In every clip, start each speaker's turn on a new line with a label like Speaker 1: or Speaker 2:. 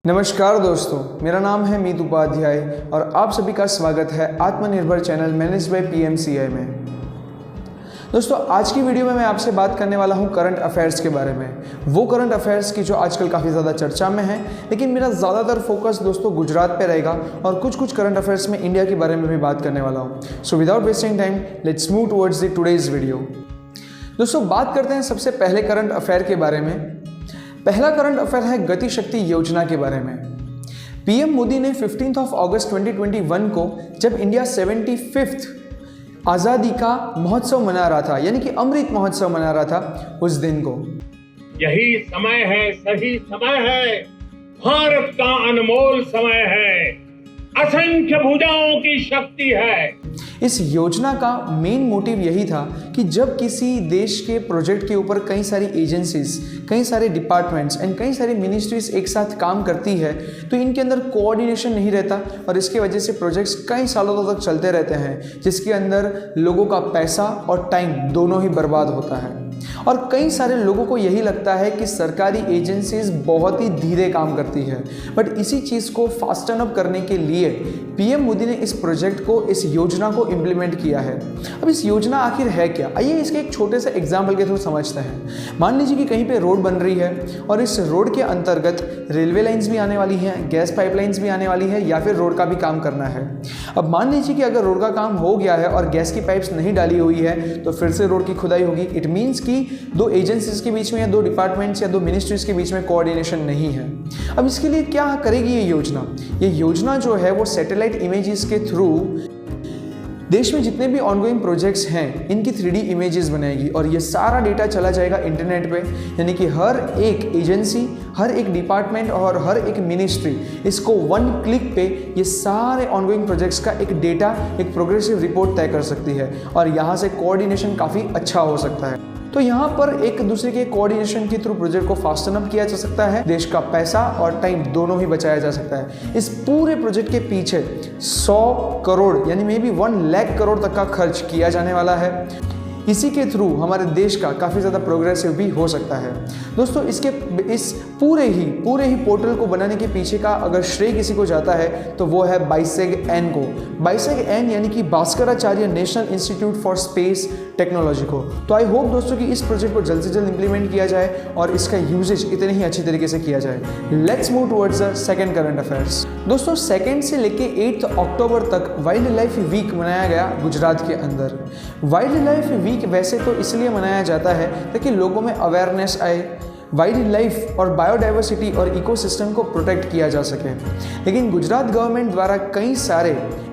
Speaker 1: नमस्कार दोस्तों, मेरा नाम है मीत उपाध्याय और आप सभी का स्वागत है आत्मनिर्भर चैनल मैनेज बाय पीएमसीआई में। दोस्तों, आज की वीडियो में मैं आपसे बात करने वाला हूं करंट अफेयर्स के बारे में। वो करंट अफेयर्स की जो आजकल काफ़ी ज़्यादा चर्चा में है, लेकिन मेरा ज़्यादातर फोकस दोस्तों गुजरात पे रहेगा और कुछ करंट अफेयर्स में इंडिया के बारे में भी बात करने वाला हूँ। So without wasting time, let's move towards the today's video. दोस्तों, बात करते हैं सबसे पहले करंट अफेयर के बारे में। पहला करंट अफेयर है गति शक्ति योजना के बारे में। पीएम मोदी ने 15 अगस्त 2021 को जब इंडिया 75th आज़ादी का महोत्सव मना रहा था, यानी कि अमृत महोत्सव मना रहा था, उस दिन को
Speaker 2: यही समय है, सही समय है, भारत का अनमोल समय है, असंख्य भुजाओं की शक्ति है।
Speaker 1: इस योजना का मेन मोटिव यही था कि जब किसी देश के प्रोजेक्ट के ऊपर कई सारी एजेंसीज, कई सारे डिपार्टमेंट्स एंड कई सारी मिनिस्ट्रीज एक साथ काम करती है तो इनके अंदर कोऑर्डिनेशन नहीं रहता और इसके वजह से प्रोजेक्ट्स कई सालों तक चलते रहते हैं, जिसके अंदर लोगों का पैसा और टाइम दोनों ही बर्बाद होता है। और कई सारे लोगों को यही लगता है कि सरकारी एजेंसीज बहुत ही धीरे काम करती है, बट इसी चीज़ को फास्टन अप करने के लिए पीएम मोदी ने इस प्रोजेक्ट को, इस योजना को इम्प्लीमेंट किया है। अब इस योजना आखिर है क्या, आइए इसके एक छोटे से एग्जाम्पल के थ्रू समझते हैं। मान लीजिए कि कहीं पे रोड बन रही है और इस रोड के अंतर्गत रेलवे लाइंस भी आने वाली हैं, गैस पाइपलाइंस भी आने वाली है, या फिर रोड का भी काम करना है। अब मान लीजिए कि अगर रोड का काम हो गया है और गैस की पाइप्स नहीं डाली हुई है तो फिर से रोड की खुदाई होगी। इट मीन्स कि दो एजेंसीज के बीच में या दो डिपार्टमेंट्स या दो मिनिस्ट्रीज के बीच में कोऑर्डिनेशन नहीं है। अब इसके लिए क्या करेगी ये योजना? ये योजना जो है वो सैटेलाइट इमेजेस के थ्रू देश में जितने भी ऑनगोइंग प्रोजेक्ट्स हैं इनकी 3D इमेजेस बनाएगी और ये सारा डेटा चला जाएगा इंटरनेट पे, यानी कि हर एक एजेंसी, हर एक डिपार्टमेंट और हर एक मिनिस्ट्री इसको वन क्लिक पे ये सारे ऑनगोइंग प्रोजेक्ट्स का एक डेटा, एक प्रोग्रेसिव रिपोर्ट तय कर सकती है और यहाँ से कोऑर्डिनेशन काफ़ी अच्छा हो सकता है। तो यहाँ पर एक दूसरे के कोऑर्डिनेशन के थ्रू प्रोजेक्ट को फास्टन अप किया जा सकता है, देश का पैसा और टाइम दोनों ही बचाया जा सकता है। इस पूरे प्रोजेक्ट के पीछे 100 करोड़ यानी मे बी 1 लाख करोड़ तक का खर्च किया जाने वाला है। इसी के थ्रू हमारे देश का काफ़ी ज़्यादा प्रोग्रेसिव भी हो सकता है। दोस्तों, इस पूरे ही पोर्टल को बनाने के पीछे का अगर श्रेय किसी को जाता है तो वो है बाइसेग-एन को। बाइसेग-एन यानी कि Bhaskaracharya national institute for space technology को। तो आई होप दोस्तों कि इस प्रोजेक्ट को जल्द से जल्द इंप्लीमेंट किया जाए और इसका यूजेज इतने ही अच्छी तरीके से किया जाए। Let's move towards the second current affairs. दोस्तों, 2 से लेके 8 अक्टूबर तक वाइल्ड लाइफ वीक मनाया गया गुजरात के अंदर। वाइल्ड लाइफ वीक वैसे तो इसलिए मनाया जाता है ताकि लोगों में अवेयरनेस आए, वाइल्ड लाइफ और बायोडाइवर्सिटी और इकोसिस्टम को प्रोटेक्ट किया जा सके। लेकिन गुजरात गवर्नमेंट द्वारा कई सारे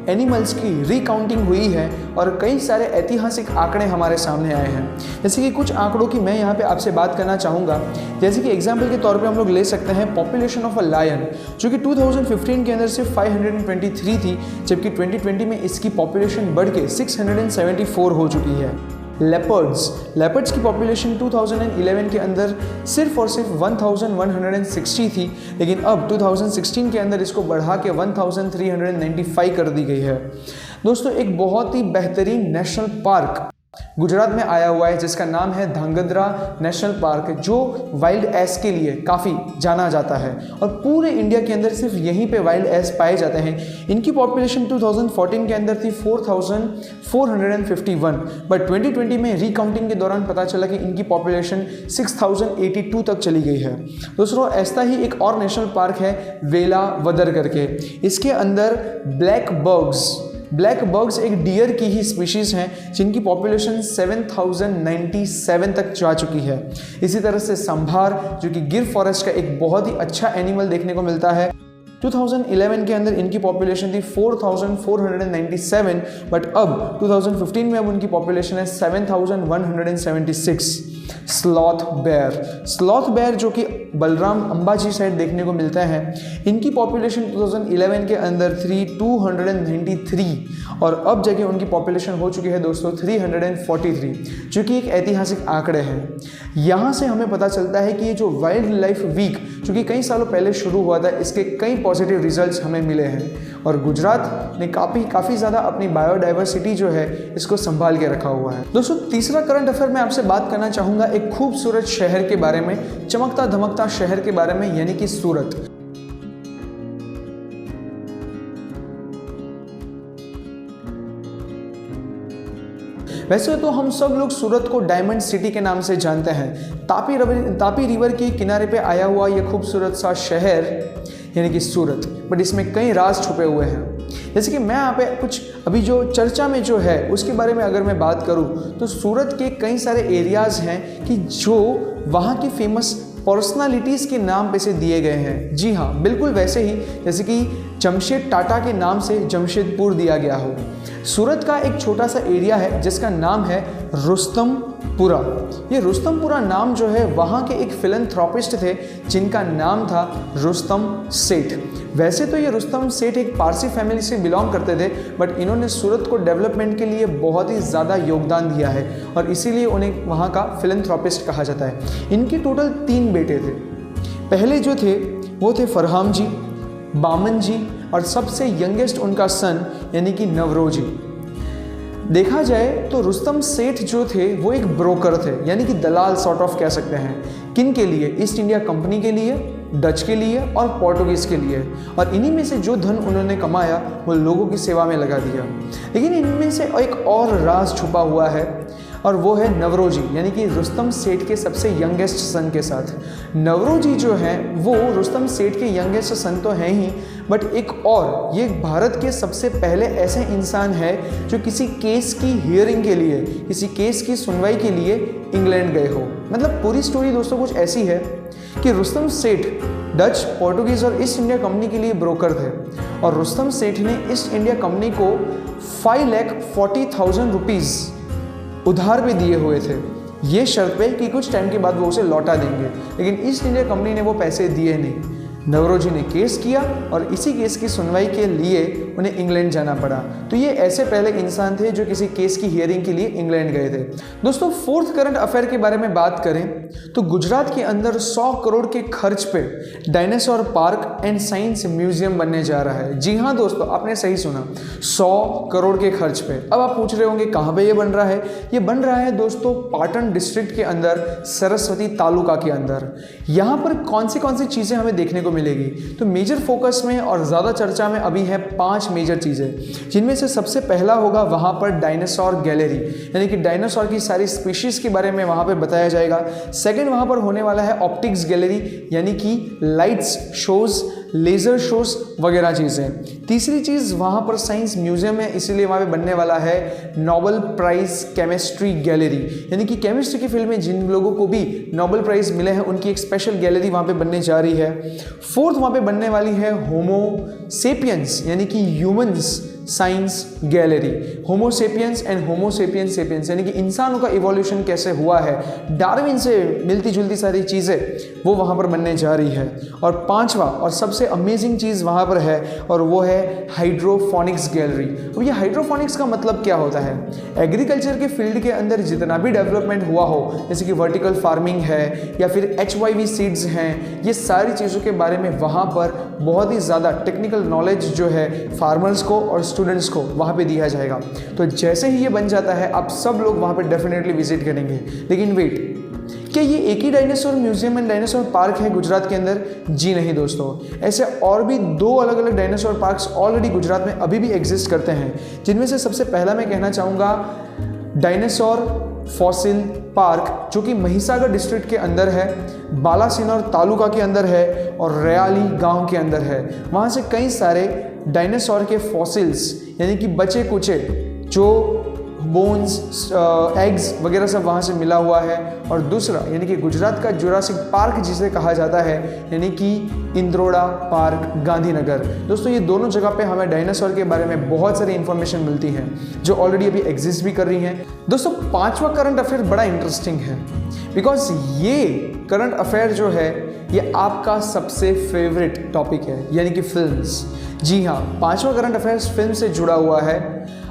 Speaker 1: एनिमल्स की रिकाउंटिंग हुई है और कई सारे ऐतिहासिक आंकड़े हमारे सामने आए हैं। जैसे कि कुछ आंकड़ों की मैं यहाँ पे आपसे बात करना चाहूँगा। जैसे कि एग्जाम्पल के तौर पे हम लोग ले सकते हैं पॉपुलेशन ऑफ अ लायन, जो कि 2015 के अंदर सिर्फ 523 थी, जबकि 2020 में इसकी पॉपुलेशन बढ़ के 674 हो चुकी है। लेपर्ड्स की पॉपुलेशन 2011 के अंदर सिर्फ और सिर्फ 1160 थी, लेकिन अब 2016 के अंदर इसको बढ़ा के 1395 कर दी गई है। दोस्तों, एक बहुत ही बेहतरीन नेशनल पार्क गुजरात में आया हुआ है जिसका नाम है धांगध्रा नेशनल पार्क, जो वाइल्ड एस के लिए काफ़ी जाना जाता है और पूरे इंडिया के अंदर सिर्फ यहीं पे वाइल्ड एस पाए जाते हैं। इनकी पॉपुलेशन 2014 के अंदर थी 4451, बट 2020 में रिकाउंटिंग के दौरान पता चला कि इनकी पॉपुलेशन 6082 तक चली गई है। दोस्तों, ऐसा ही एक और नेशनल पार्क है वेलावदर करके। इसके अंदर ब्लैक बर्ग्स एक डियर की ही स्पीशीज़ हैं जिनकी पॉपुलेशन 7097 तक जा चुकी है। इसी तरह से संभार, जो कि गिर फॉरेस्ट का एक बहुत ही अच्छा एनिमल देखने को मिलता है, 2011 के अंदर इनकी पॉपुलेशन थी 4497, बट अब 2015 में अब उनकी पॉपुलेशन है 7176। स्लॉथ बेयर जो कि बलराम अंबाजी साइड देखने को मिलता है, इनकी पॉपुलेशन 2011 के अंदर 293 और अब जगह उनकी पॉपुलेशन हो चुकी है दोस्तों 343, जो कि एक ऐतिहासिक आंकड़े हैं। यहाँ से हमें पता चलता है कि ये जो वाइल्ड लाइफ वीक जो कि कई सालों पहले शुरू हुआ था, इसके कई पॉजिटिव रिजल्ट्स हमें मिले हैं और गुजरात ने काफ़ी ज़्यादा अपनी बायोडाइवर्सिटी जो है इसको संभाल के रखा हुआ है। दोस्तों, तीसरा करंट अफेयर में आपसे बात करना चाहूँगा एक खूबसूरत शहर के बारे में, चमकता धमकता शहर के बारे में, यानी कि सूरत। वैसे तो हम सब लोग सूरत को डायमंड सिटी के नाम से जानते हैं। तापी रिवर के किनारे पे आया हुआ ये खूबसूरत सा शहर यानी कि सूरत, बट इसमें कई राज छुपे हुए हैं। जैसे कि मैं यहाँ पे कुछ अभी जो चर्चा में जो है उसके बारे में अगर मैं बात करूँ तो सूरत के कई सारे एरियाज़ हैं कि जो वहाँ की फेमस पर्सनालिटीज़ के नाम पे से दिए गए हैं। जी हाँ, बिल्कुल वैसे ही जैसे कि जमशेद टाटा के नाम से जमशेदपुर दिया गया हो। सूरत का एक छोटा सा एरिया है जिसका नाम है रुस्तमपुरा। ये रुस्तमपुरा नाम जो है वहाँ के एक फिलैंथ्रोपिस्ट थे जिनका नाम था रुस्तम सेठ। वैसे तो ये रुस्तम सेठ एक पारसी फैमिली से बिलोंग करते थे, बट इन्होंने सूरत को डेवलपमेंट के लिए बहुत ही ज़्यादा योगदान दिया है और इसीलिए उन्हें वहाँ का फिलैंथ्रोपिस्ट कहा जाता है। इनके टोटल 3 बेटे थे। पहले जो थे वो थे फरहाम जी, बामन जी और सबसे यंगेस्ट उनका सन यानी कि नवरोजी। देखा जाए तो रुस्तम सेठ जो थे वो एक ब्रोकर थे, यानी कि दलाल सॉर्ट ऑफ कह सकते हैं। किन के लिए? ईस्ट इंडिया कंपनी के लिए, डच के लिए और पोर्टुगीज़ के लिए। और इन्हीं में से जो धन उन्होंने कमाया वो लोगों की सेवा में लगा दिया। लेकिन इनमें से एक और राज छुपा हुआ है और वो है नवरोजी, यानी कि रुस्तम सेठ के सबसे यंगेस्ट सन के साथ। नवरोजी जो हैं वो रुस्तम सेठ के यंगेस्ट सन तो हैं ही, बट एक और ये भारत के सबसे पहले ऐसे इंसान है जो किसी केस की हियरिंग के लिए, किसी केस की सुनवाई के लिए इंग्लैंड गए हो। मतलब पूरी स्टोरी दोस्तों कुछ ऐसी है कि रुस्तम सेठ डच, पोर्टुगीज़ और ईस्ट इंडिया कंपनी के लिए ब्रोकर थे और रुस्तम सेठ ने ईस्ट इंडिया कंपनी को 5,40,000 रुपीज़ उधार पे दिए हुए थे, ये शर्त पे कि कुछ टाइम के बाद वो उसे लौटा देंगे। लेकिन ईस्ट इंडिया कंपनी ने वो पैसे दिए नहीं। नवरोजी ने केस किया और इसी केस की सुनवाई के लिए उन्हें इंग्लैंड जाना पड़ा। तो ये ऐसे पहले इंसान थे जो किसी केस की हियरिंग के लिए इंग्लैंड गए थे। दोस्तों, 4th करंट अफेयर के बारे में बात करें तो गुजरात के अंदर 100 करोड़ के खर्च पे dinosaur park and science museum बनने जा रहा है। जी हाँ दोस्तों, आपने सही सुना, 100 करोड़ के खर्च पे। अब आप पूछ रहे होंगे कहाँ पे ये बन रहा है? ये बन रहा है दोस्तों पाटन डिस्ट्रिक्ट के अंदर, सरस्वती तालुका के अंदर। यहाँ पर कौन सी चीज़ें हमें देखने को मिलेगी? तो मेजर फोकस में और ज़्यादा चर्चा में अभी है 5 मेजर चीज़ें, जिनमें से सबसे पहला होगा वहाँ पर डायनासोर गैलरी, यानी कि डायनासोर की सारी स्पीशीज़ के बारे में वहाँ पे बताया जाएगा। सेकंड वहाँ पर होने वाला है ऑप्टिक्स गैलरी, यानी कि लाइट्स शोज़, लेज़र शोज़ वगैरह चीज़ें। तीसरी चीज़ वहाँ पर साइंस म्यूजियम है, इसीलिए वहाँ पे बनने वाला है नोबेल प्राइज़ केमिस्ट्री गैलरी, यानी कि केमिस्ट्री की फील्ड में जिन लोगों को भी नोबेल प्राइज़ मिले हैं उनकी एक स्पेशल गैलरी वहाँ पे बनने जा रही है। फोर्थ वहाँ पे बनने वाली है होमो सेपियंस, यानी कि humans science gallery. Homo sapiens and homo sapiens sapiens, यानी कि इंसानों का इवोल्यूशन कैसे हुआ है, डार्विन से मिलती जुलती सारी चीज़ें वो वहाँ पर बनने जा रही है। और पांचवा और सबसे अमेजिंग चीज़ वहाँ पर है और वो है हाइड्रोफोनिक्स गैलरी। तो ये हाइड्रोफोनिक्स का मतलब क्या होता है? एग्रीकल्चर के फील्ड के अंदर जितना भी डेवलपमेंट हुआ हो, जैसे कि वर्टिकल फार्मिंग है या फिर HYV सीड्स हैं, ये सारी चीज़ों के बारे में वहाँ पर बहुत ही ज़्यादा टेक्निकल नॉलेज जो है फार्मर्स को और स्टूडेंट्स को वहाँ पे दिया जाएगा। तो जैसे ही ये बन जाता है आप सब लोग वहाँ पे डेफिनेटली विजिट करेंगे। लेकिन वेट, क्या ये एक ही dinosaur museum and dinosaur park है गुजरात के अंदर? जी नहीं दोस्तों, ऐसे और भी 2 अलग अलग डायनासोर पार्क्स ऑलरेडी गुजरात में अभी भी एग्जिस्ट करते हैं, जिनमें से सबसे पहला मैं कहना चाहूँगा डायनासोर फॉसिल पार्क, जो कि महिसागर डिस्ट्रिक्ट के अंदर है, बालासिनोर तालुका के अंदर है और रयाली गांव के अंदर है। वहाँ से कई सारे डायनासोर के फॉसिल्स, यानी कि बचे कुचे जो बोन्स, एग्स वगैरह सब वहाँ से मिला हुआ है। और दूसरा यानी कि गुजरात का जुरासिक पार्क जिसे कहा जाता है, यानी कि इंद्रोड़ा पार्क गांधीनगर। दोस्तों, ये दोनों जगह पे हमें डायनासोर के बारे में बहुत सारी इंफॉर्मेशन मिलती है जो ऑलरेडी अभी एग्जिस्ट भी कर रही हैं। दोस्तों, 5वां करंट अफेयर बड़ा इंटरेस्टिंग है, बिकॉज ये करंट अफेयर जो है ये आपका सबसे फेवरेट टॉपिक है, यानी कि फिल्म्स। जी हाँ, 5वां करंट अफेयर फिल्म से जुड़ा हुआ है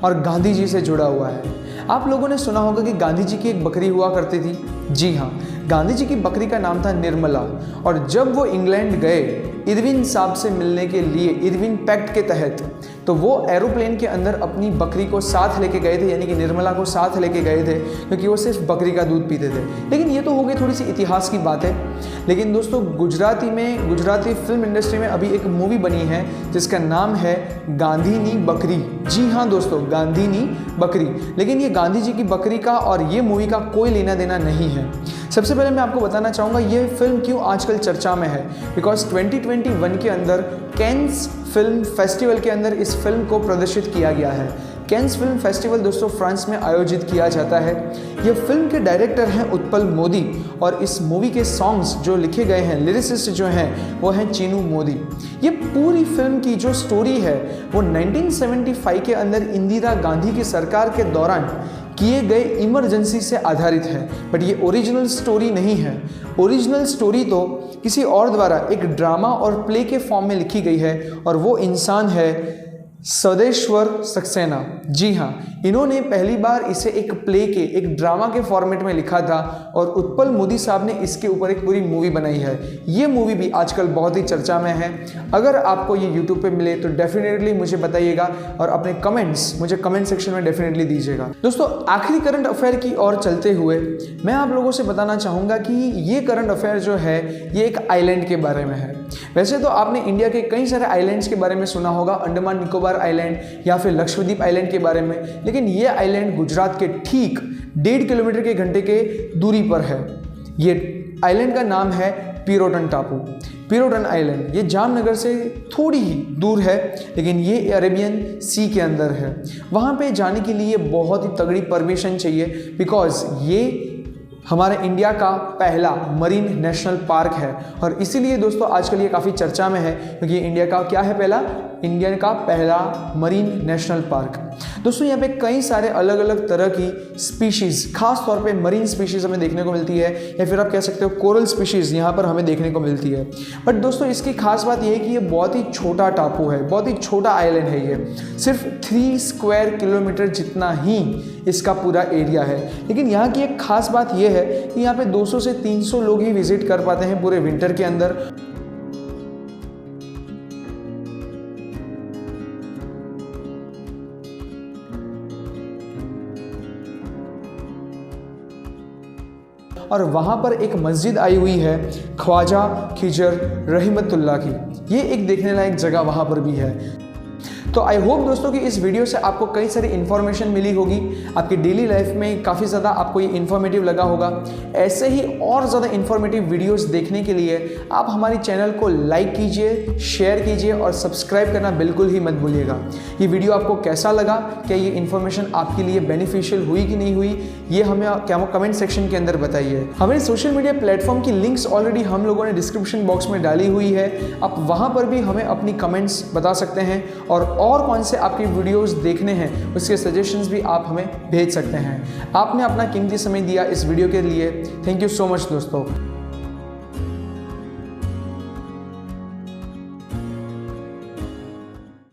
Speaker 1: और गांधी जी से जुड़ा हुआ है। आप लोगों ने सुना होगा कि गांधी जी की एक बकरी हुआ करती थी। जी हाँ, गांधी जी की बकरी का नाम था निर्मला। और जब वो इंग्लैंड गए इरविन साहब से मिलने के लिए, इरविन पैक्ट के तहत, तो वो एरोप्लेन के अंदर अपनी बकरी को साथ लेके गए थे, यानी कि निर्मला को साथ लेके गए थे, क्योंकि वो सिर्फ बकरी का दूध पीते थे। लेकिन ये तो हो गई थोड़ी सी इतिहास की बात है। लेकिन दोस्तों गुजराती फिल्म इंडस्ट्री में अभी एक मूवी बनी है जिसका नाम है गांधीनी बकरी। जी हाँ दोस्तों, गांधीनी बकरी। लेकिन ये गांधी जी की बकरी का और ये मूवी का कोई लेना देना नहीं है। सबसे पहले मैं आपको बताना चाहूँगा ये फिल्म क्यों आजकल चर्चा में है। बिकॉज 2021 के अंदर कैन्स फिल्म फेस्टिवल के अंदर इस फिल्म को प्रदर्शित किया गया है। कैन्स फिल्म फेस्टिवल दोस्तों फ्रांस में आयोजित किया जाता है। यह फिल्म के डायरेक्टर हैं उत्पल मोदी और इस मूवी के सॉन्ग्स जो लिखे गए हैं, लिरिसिस्ट जो हैं वो हैं चीनू मोदी। ये पूरी फिल्म की जो स्टोरी है वो 1975 के अंदर इंदिरा गांधी की सरकार के दौरान किए गए इमरजेंसी से आधारित है। बट ये ओरिजिनल स्टोरी नहीं है। ओरिजिनल स्टोरी तो किसी और द्वारा एक ड्रामा और प्ले के फॉर्म में लिखी गई है और वो इंसान है सदेश्वर सक्सेना। जी हाँ, इन्होंने पहली बार इसे एक प्ले के, एक ड्रामा के फॉर्मेट में लिखा था और उत्पल मोदी साहब ने इसके ऊपर एक पूरी मूवी बनाई है। ये मूवी भी आजकल बहुत ही चर्चा में है। अगर आपको ये यूट्यूब पे मिले तो डेफिनेटली मुझे बताइएगा और अपने कमेंट्स मुझे कमेंट सेक्शन में डेफिनेटली दीजिएगा। दोस्तों आखिरी करंट अफेयर की ओर चलते हुए मैं आप लोगों से बताना चाहूँगा कि ये करंट अफेयर जो है ये एक आइलैंड के बारे में है। वैसे तो आपने इंडिया के कई सारे आइलैंड्स के बारे में सुना होगा, अंडमान निकोबार आइलैंड या फिर लक्षद्वीप आइलैंड के बारे में, लेकिन ये आइलैंड गुजरात के ठीक 1.5 किलोमीटर के घंटे के दूरी पर है। ये आइलैंड का नाम है पिरोटन टापू, पिरोटन आइलैंड। ये जामनगर से थोड़ी ही दूर है, लेकिन ये अरेबियन सी के अंदर है। वहाँ पे जाने के लिए बहुत ही तगड़ी परमिशन चाहिए, बिकॉज ये हमारे इंडिया का पहला मरीन नेशनल पार्क है और इसीलिए दोस्तों आजकल ये काफ़ी चर्चा में है, क्योंकि इंडिया का क्या है, इंडिया का पहला मरीन नेशनल पार्क। दोस्तों यहाँ पे कई सारे अलग अलग तरह की स्पीशीज़, खास तौर पे मरीन स्पीशीज़ हमें देखने को मिलती है, या फिर आप कह सकते हो कोरल स्पीशीज़ यहाँ पर हमें देखने को मिलती है। बट दोस्तों इसकी खास बात यह है कि ये बहुत ही छोटा टापू है, बहुत ही छोटा आइलैंड है। ये सिर्फ 3 स्क्वायर किलोमीटर जितना ही इसका पूरा एरिया है। लेकिन यहाँ की एक खास बात यह है कि यहाँ पे 200 से 300 लोग ही विजिट कर पाते हैं पूरे विंटर के अंदर। और वहाँ पर एक मस्जिद आई हुई है ख्वाजा खिजर रहमतुल्लाह की। ये एक देखने लायक जगह वहाँ पर भी है। तो आई होप दोस्तों कि इस वीडियो से आपको कई सारी इन्फॉर्मेशन मिली होगी, आपकी डेली लाइफ में काफ़ी ज़्यादा आपको ये इन्फॉर्मेटिव लगा होगा। ऐसे ही और ज़्यादा इन्फॉर्मेटिव वीडियोस देखने के लिए आप हमारे चैनल को लाइक कीजिए, शेयर कीजिए और सब्सक्राइब करना बिल्कुल ही मत भूलिएगा। ये वीडियो आपको कैसा लगा, क्या ये इन्फॉर्मेशन आपके लिए बेनिफिशियल हुई कि नहीं हुई, ये हमें कमेंट सेक्शन के अंदर बताइए। हमारे सोशल मीडिया प्लेटफॉर्म की लिंक्स ऑलरेडी हम लोगों ने डिस्क्रिप्शन बॉक्स में डाली हुई है, आप वहाँ पर भी हमें अपनी कमेंट्स बता सकते हैं और कौन से आपकी वीडियोस देखने हैं उसके सजेशंस भी आप हमें भेज सकते हैं। आपने अपना कीमती समय दिया इस वीडियो के लिए, थैंक यू सो मच दोस्तों।